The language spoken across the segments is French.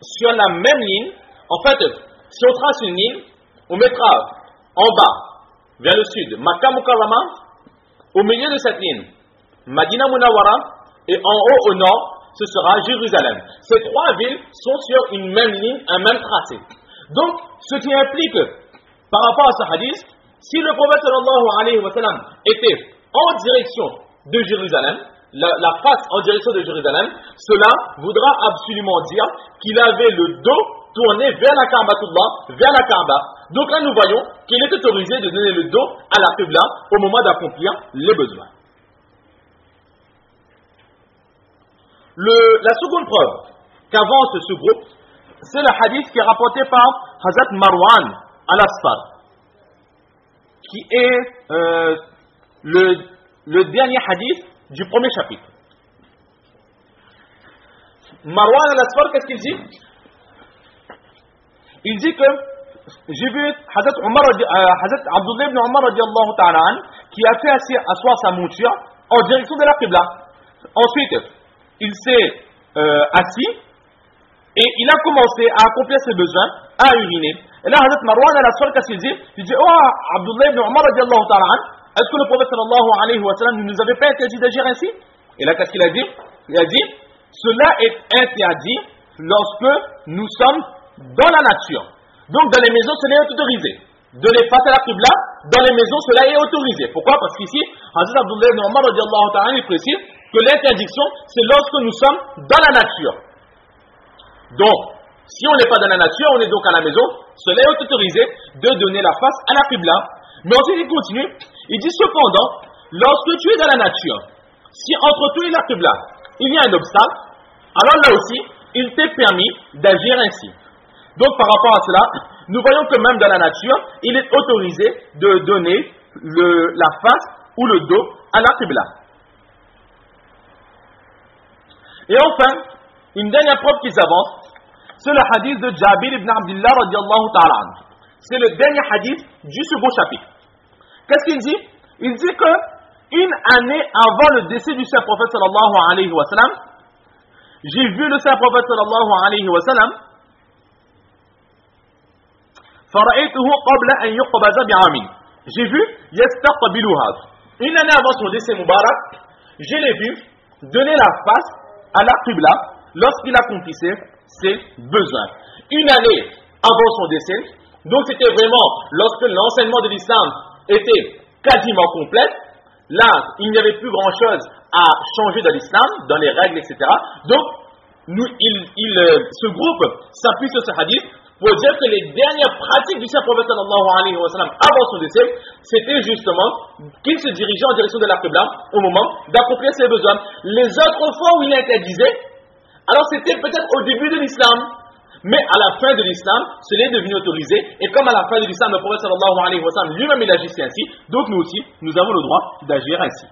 sur la même ligne, en fait, si on trace une ligne, on mettra en bas, vers le sud, Makkah Mukarrama, au milieu de cette ligne, Madina Munawwara, et en haut au nord, ce sera Jérusalem. Ces trois villes sont sur une même ligne, un même tracé. Donc, ce qui implique, par rapport à ce hadith, si le prophète sallallahu alayhi wa sallam était en direction de Jérusalem, la face en direction de Jérusalem, cela voudra absolument dire qu'il avait le dos tourné vers la Ka'batullah, vers la Kaaba. Donc là, nous voyons qu'il est autorisé de donner le dos à la Qibla au moment d'accomplir les besoins. La seconde preuve qu'avance ce groupe, c'est le hadith qui est rapporté par Hazrat Marwan al-Asfar, qui est le dernier hadith du premier chapitre. Marwan al-Asfar, qu'est-ce qu'il dit? Il dit que j'ai vu Hazrat Abdullah ibn Umar radiallahu ta'ala an, qui a fait asseoir sa monture en direction de la Qibla. Ensuite, il s'est assis et il a commencé à accomplir ses besoins, à uriner. Et là, Hazrat Marwan al-Asfar, qu'est-ce qu'il dit? Il dit, oh Abdullah ibn Umar radiallahu ta'ala an, est-ce que le prophète sallallahu alayhi wa sallam ne nous avait pas interdit d'agir ainsi? Et là, qu'est-ce qu'il a dit? Il a dit, cela est interdit lorsque nous sommes dans la nature. Donc, dans les maisons, cela est autorisé. De les face à la Qibla, dans les maisons, cela est autorisé. Pourquoi? Parce qu'ici, Hazrat Abdullah ibn Umar radiallahu ta'ala il précise que l'interdiction, c'est lorsque nous sommes dans la nature. Donc, si on n'est pas dans la nature, on est donc à la maison, cela est autorisé de donner la face à la Qibla. Mais ensuite, il continue, il dit cependant, lorsque tu es dans la nature, si entre toi et la Qibla, il y a un obstacle, alors là aussi, il t'est permis d'agir ainsi. Donc, par rapport à cela, nous voyons que même dans la nature, il est autorisé de donner la face ou le dos à la Qibla. Et enfin, une dernière preuve qu'ils avancent, c'est le hadith de Jabir ibn Abdullah radiallahu ta'ala anhu. C'est le dernier hadith du second chapitre. Qu'est-ce qu'il dit? Il dit que une année avant le décès du saint prophète sallallahu alayhi wa sallam, j'ai vu le saint prophète sallallahu alayhi wa sallam, فرأيته قبل أن يقبض بعام. J'ai vu يستقبلها. Une année avant son décès Moubarak, je l'ai vu donner la face à la Qibla lorsqu'il accomplissait ses besoins. Une année avant son décès, donc c'était vraiment lorsque l'enseignement de l'islam était quasiment complète. Là, il n'y avait plus grand chose à changer dans l'islam, dans les règles, etc. Donc, ce groupe s'appuie sur ce hadith pour dire que les dernières pratiques du saint prophète sallallahu alayhi wa sallam avant son décès, c'était justement qu'il se dirigeait en direction de la Qibla au moment d'accomplir ses besoins. Les autres fois où il interdisait, alors c'était peut-être au début de l'islam, mais à la fin de l'islam, cela est devenu autorisé, et comme à la fin de l'islam, le prophète sallallahu alayhi wa sallam lui-même il agissait ainsi, donc nous aussi, nous avons le droit d'agir ainsi.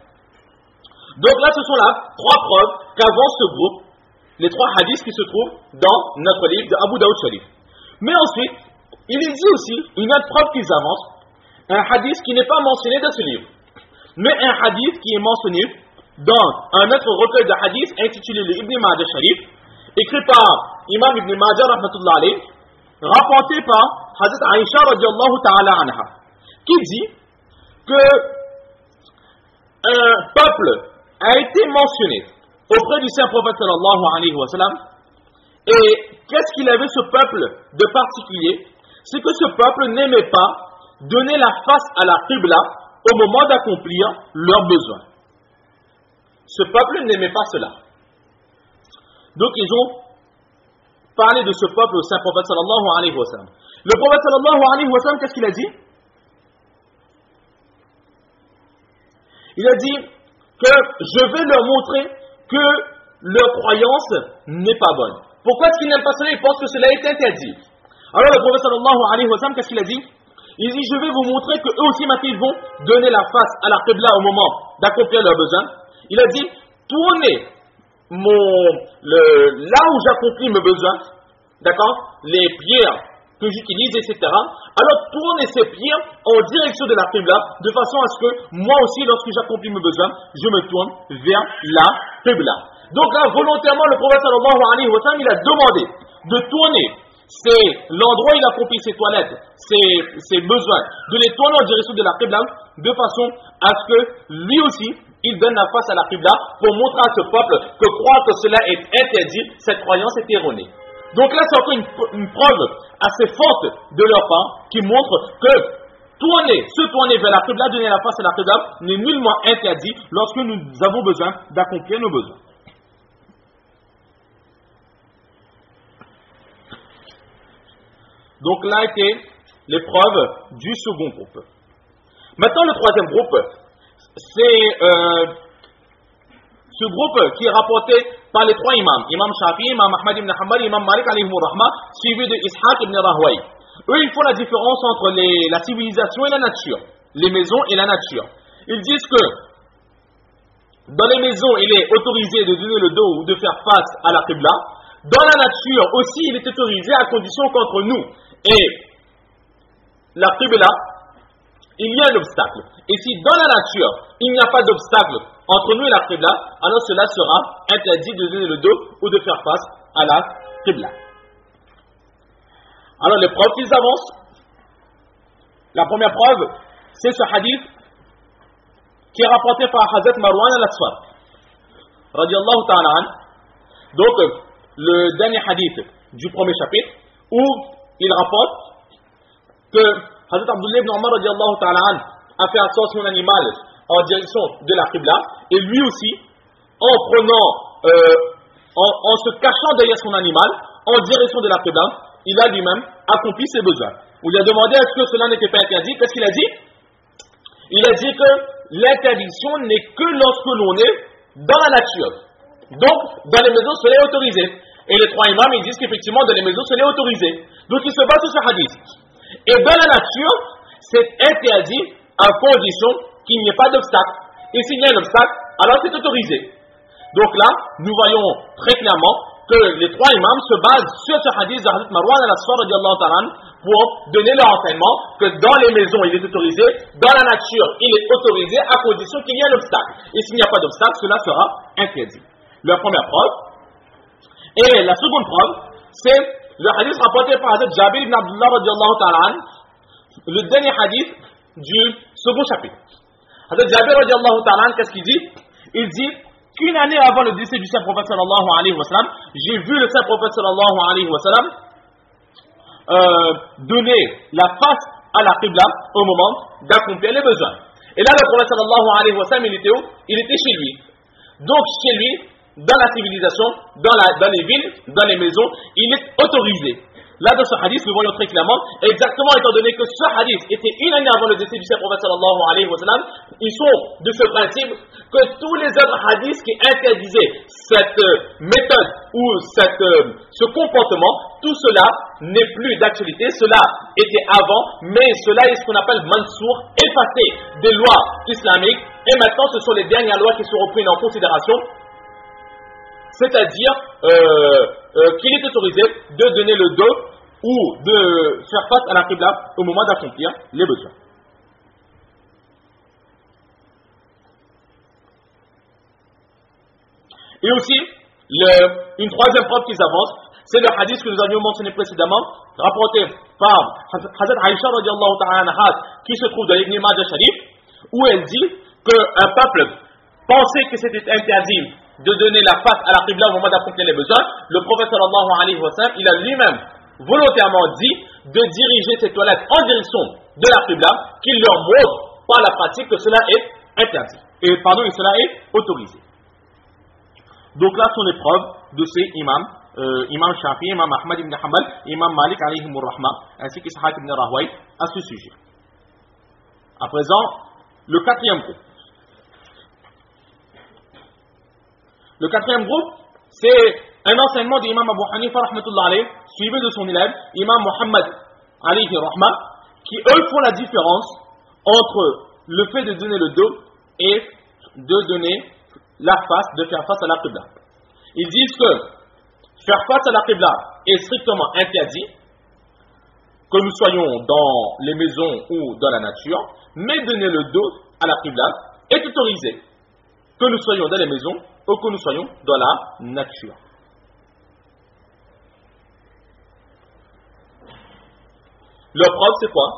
Donc là, ce sont là trois preuves qu'avance ce groupe, les trois hadiths qui se trouvent dans notre livre de Abu Daoud Sharif. Mais ensuite, il est dit aussi une autre preuve qu'ils avancent, un hadith qui n'est pas mentionné dans ce livre, mais un hadith qui est mentionné dans un autre recueil de hadiths intitulé le Ibn Majah Sharif, écrit par Imam Ibn Majah rahmatullah alayh, rapporté par Hazrat Aïcha radiallahu ta'ala anha, qui dit que un peuple a été mentionné auprès du saint prophète sallallahu alayhi wa sallam. Et qu'est-ce qu'il avait ce peuple de particulier? C'est que ce peuple n'aimait pas donner la face à la Qibla au moment d'accomplir leurs besoins. Ce peuple n'aimait pas cela. Donc ils ont parlé de ce peuple au saint prophète sallallahu alayhi wa sallam. Le prophète sallallahu alayhi wa sallam, qu'est-ce qu'il a dit? Il a dit que je vais leur montrer que leur croyance n'est pas bonne. Pourquoi est-ce qu'ils n'aiment pas cela? Ils pensent que cela est interdit. Alors le prophète sallallahu alayhi wa sallam, qu'est-ce qu'il a dit? Il dit, je vais vous montrer que eux aussi maintenant ils vont donner la face à la Qibla au moment d'accomplir leurs besoins. Il a dit, tournez là où j'accomplis mes besoins, d'accord, les pierres que j'utilise, etc. Alors tournez ces pierres en direction de la Qibla, de façon à ce que moi aussi, lorsque j'accomplis mes besoins, je me tourne vers la Qibla. Donc là, volontairement, le prophète sallallahu alayhi wa sallam, il a demandé de tourner l'endroit où il accomplit ses toilettes, ses besoins, de les tourner en direction de la Qibla, de façon à ce que lui aussi, il donne la face à la Qibla pour montrer à ce peuple que croire que cela est interdit, cette croyance est erronée. Donc là, c'est encore une preuve assez forte de leur part qui montre que se tourner vers la Qibla, donner la face à la Qibla n'est nullement interdit lorsque nous avons besoin d'accomplir nos besoins. Donc là était l'épreuve du second groupe. Maintenant, le troisième groupe, c'est ce groupe qui est rapporté par les trois imams, Imam Shafi'i, Imam Ahmad ibn Hanbal, Imam Malik alayhi rahma, suivi de Ishaq ibn Rahway. Eux, ils font la différence entre la civilisation et la nature, les maisons et la nature. Ils disent que dans les maisons, il est autorisé de donner le dos ou de faire face à la Qibla. Dans la nature aussi, il est autorisé à condition qu'entre nous et la Qibla, il y a un obstacle. Et si dans la nature, il n'y a pas d'obstacle entre nous et la Qibla, alors cela sera interdit de donner le dos ou de faire face à la Qibla. Alors les preuves qu'ils avancent, la première preuve, c'est ce hadith qui est rapporté par Hazrat Marwan al-Asfar, radiallahu ta'ala an. Donc, le dernier hadith du premier chapitre, où il rapporte que Hazrat Abdullah ibn Omar radiallahu ta'ala an a fait asseoir son animal en direction de la Qibla, et lui aussi, en se cachant derrière son animal, en direction de la Qibla, il a lui-même accompli ses besoins. On lui a demandé est-ce que cela n'était pas interdit. Qu'est-ce qu'il a dit? Il a dit que l'interdiction n'est que lorsque l'on est dans la nature. Donc, dans les maisons, cela est autorisé. Et les trois imams, ils disent qu'effectivement, dans les maisons, cela est autorisé. Donc, ils se basent sur ce hadith. Et dans la nature, c'est interdit à condition qu'il n'y ait pas d'obstacle. Et s'il y a un obstacle, alors c'est autorisé. Donc là, nous voyons très clairement que les trois imams se basent sur ce hadith de Hazrat Marwan al-Asfar radiallahu ta'ala pour donner leur enseignement que dans les maisons il est autorisé, dans la nature il est autorisé à condition qu'il y ait un obstacle. Et s'il n'y a pas d'obstacle, cela sera interdit. La première preuve. Et la seconde preuve, c'est le hadith rapporté par Hazrat Jabir ibn Abdullah radiallahu ta'ala, le dernier hadith du second chapitre. Hazrat Jabir radiallahu ta'ala, qu'est-ce qu'il dit? Il dit qu'une année avant le décès du saint prophète sallallahu alayhi wa sallam, j'ai vu le saint prophète sallallahu alayhi wa sallam donner la face à la Qibla au moment d'accomplir les besoins. Et là, le prophète sallallahu alayhi wa sallam, il était où? Il était chez lui. Donc, chez lui, dans la civilisation, dans les villes, dans les maisons, il est autorisé. Là, dans ce hadith, nous voyons très clairement, exactement étant donné que ce hadith était une année avant le décès du saint prophète sallallahu alayhi wa sallam, ils sont de ce principe que tous les autres hadiths qui interdisaient cette méthode ou ce comportement, tout cela n'est plus d'actualité, cela était avant, mais cela est ce qu'on appelle mansour, effacé des lois islamiques, et maintenant ce sont les dernières lois qui seront prises en considération, c'est-à-dire qu'il est autorisé de donner le dos ou de faire face à la Qibla au moment d'accomplir les besoins. Et aussi, une troisième preuve qu'ils avancent, c'est le hadith que nous avions mentionné précédemment, rapporté par Hazrat Aïcha radiallahu ta'ala anha, qui se trouve dans l'Ibn Majah Sharif, où elle dit qu'un peuple pensait que c'était interdit de donner la face à la Qibla au moment d'accomplir les besoins. Le prophète sallallahu alayhi wa sallam, il a lui-même volontairement dit de diriger ses toilettes en direction de la Qibla, qu'il leur montre par la pratique que cela est interdit. Et cela est autorisé. Donc là sont les preuves de ces imams, Imam Shafi'i, Imam Ahmad ibn Hanbal, Imam Malik alayhi rahma, ainsi qu'Ishaq ibn Rahway à ce sujet. À présent, le quatrième groupe. Le quatrième groupe, c'est un enseignement de l'imam Abu Hanifa rahmatullah alayhi, suivi de son élève, Imam Muhammad alayhi rahma, qui eux font la différence entre le fait de donner le dos et de donner la face, de faire face à la Qibla. Ils disent que faire face à la Qibla est strictement interdit, que nous soyons dans les maisons ou dans la nature, mais donner le dos à la Qibla est autorisé, que nous soyons dans les maisons où que nous soyons dans la nature. Leur preuve, c'est quoi?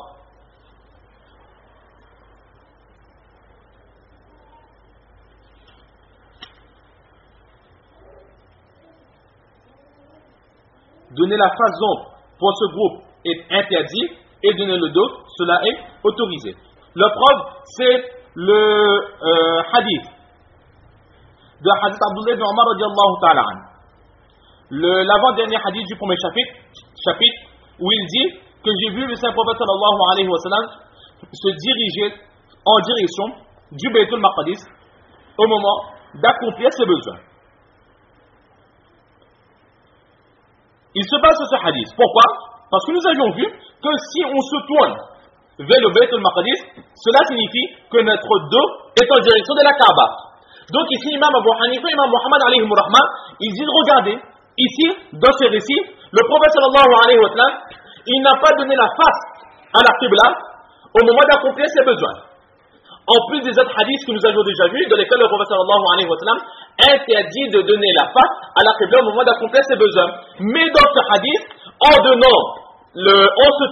Donner la face d'ombre pour ce groupe est interdit et donner le dos, cela est autorisé. La preuve, c'est le hadith de hadith Abdullah ibn Omar radiallahu ta'ala an. L'avant-dernier hadith du premier chapitre où il dit que j'ai vu le Saint-Prophète sallallahu alayhi wa sallam se diriger en direction du Baytul Maqdis au moment d'accomplir ses besoins. Il se passe ce hadith. Pourquoi? Parce que nous avions vu que si on se tourne vers le Bayt al-Maqdis, cela signifie que notre dos est en direction de la Kaaba. Donc ici, Imam Abu Hanifa et Imam Muhammad alayhi rahma, ils disent, regardez, ici, dans ce récit, le prophète sallallahu alayhi wa sallam, il n'a pas donné la face à la Qibla au moment d'accomplir ses besoins. En plus des autres hadiths que nous avions déjà vus, dans lesquels le prophète sallallahu alayhi wa sallam interdit de donner la face à la Qibla au moment d'accomplir ses besoins. Mais dans ce hadith, en se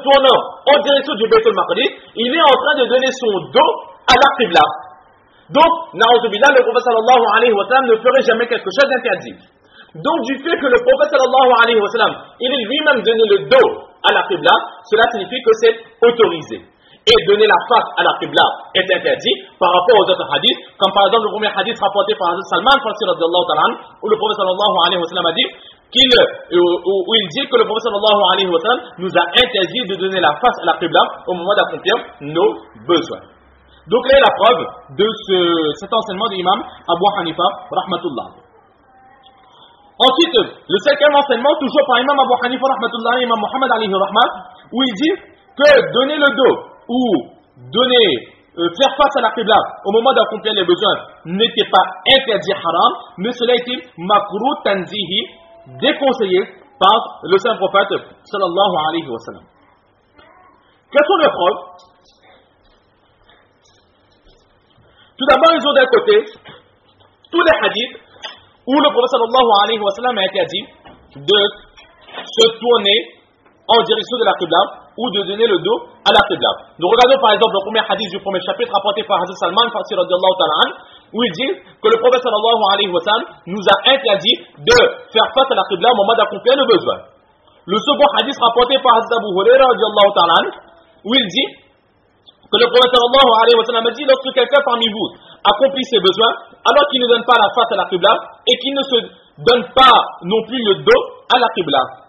tournant en direction du Bayt al-Maqdis, il est en train de donner son dos à la Qibla. Donc, na'udzubillah, le prophète sallallahu alayhi wa sallam ne ferait jamais quelque chose d'interdit. Donc, du fait que le prophète sallallahu alayhi wa sallam, il est lui-même donné le dos à la Qibla, cela signifie que c'est autorisé. Et donner la face à la Qibla est interdit par rapport aux autres hadiths, comme par exemple le premier hadith rapporté par Hazrat Salman Farsi radiallahu ta'ala, où le prophète sallallahu alayhi wa sallam a dit où il dit que le prophète sallallahu alayhi wa sallam nous a interdit de donner la face à la Qibla au moment d'accomplir nos besoins. Donc là est la preuve de cet enseignement de l'imam Abu Hanifa rahmatullah. Ensuite, le cinquième enseignement, toujours par l'imam Abu Hanifa rahmatullah et l'imam Muhammad alayhi rahmat, où il dit que donner le dos ou faire face à la Qibla au moment d'accomplir les besoins n'était pas interdit haram, mais cela était makruh tanzihi, déconseillé par le saint prophète sallallahu alayhi wa sallam. Quelles sont les preuves? Tout d'abord, ils ont d'un côté tous les hadiths où le prophète sallallahu alayhi wa sallam a interdit de se tourner en direction de la Qibla ou de donner le dos à la Qibla. Nous regardons par exemple le premier hadith du premier chapitre rapporté par Hazrat Salman Farsi radiallahu ta'ala, où il dit que le prophète sallallahu alayhi wa sallam nous a interdit de faire face à la Qibla au moment d'accomplir le besoin. Le second hadith rapporté par Hazrat Abu Huraira radiallahu ta'ala, où il dit que le prophète sallallahu alayhi wa sallam a dit, lorsque quelqu'un parmi vous accomplit ses besoins, alors qu'il ne donne pas la face à la Qibla et qu'il ne se donne pas non plus le dos à la Qibla.